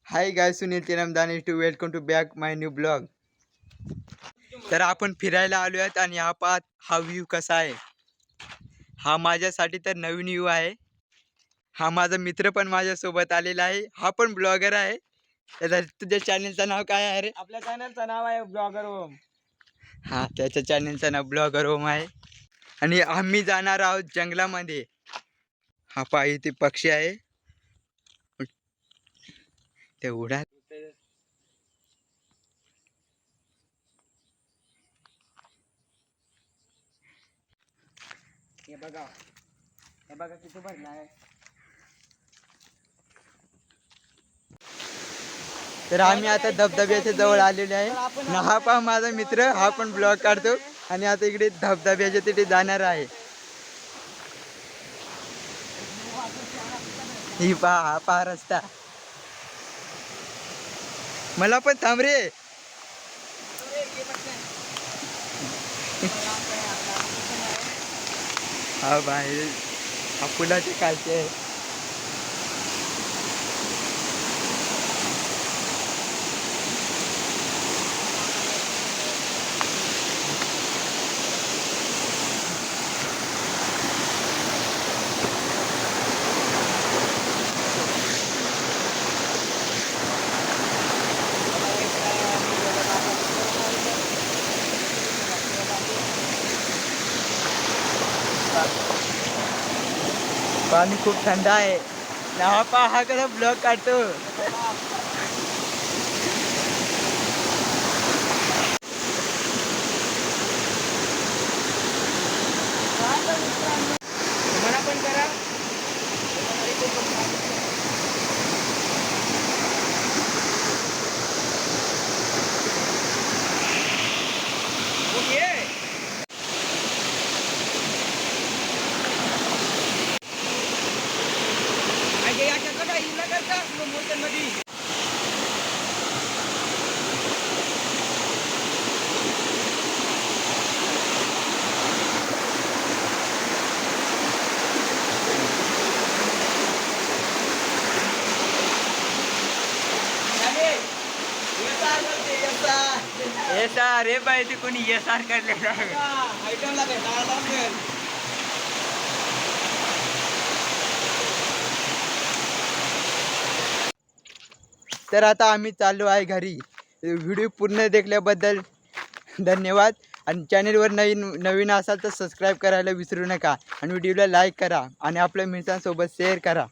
High guys, Sunil Tiramdani to welcome to back my new blog. तर आपण फिरायला आलो आहेत आणि हा व्ह्यू कसा आहे। हा माझ्यासाठी तर नवीन व्ह्यू आहे। हा माझा मित्र पण माझ्यासोबत आलेला आहे। हा पण ब्लॉगर आहे। तर तुझ्या चॅनलचं नाव काय आहे रे? आपल्या चॅनलचं नाव आहे ब्लॉगर ओम। हा, त्याच्या चॅनलचं नाव ब्लॉगर ओम आहे। आणि आम्ही जाणार आहोत जंगलामध्ये। हा पहा, इथे पक्षी आहे तेवढा। हे बघा किती भरला आहे। तर आम्ही आता धबधब्याच्या जवळ आलेले आहे। ना हा पहा माझा मित्र, हा पण ब्लॉग काढतो आणि आता इकडे धबधब्याच्या तिथे जाणार आहे। ही पहा, हा पहा रस्ता। मला पण थांब रे। हा बाहेर हा पुलाचे खालचे आहे। पाणी खूप थंड आहे। हा पहा, हा कसा ब्लॉग काढतो। मला पण करा। रे बाई, ते कोणी एसआर काढलेला आहे। तर आता आम्ही चाललो आहे घरी। व्हिडिओ पूर्ण देखल्याबद्दल धन्यवाद। आणि चॅनलवर नवीन असाल तर सबस्क्राईब करायला विसरू नका आणि व्हिडिओला लाईक करा आणि आपल्या मित्रांसोबत शेअर करा।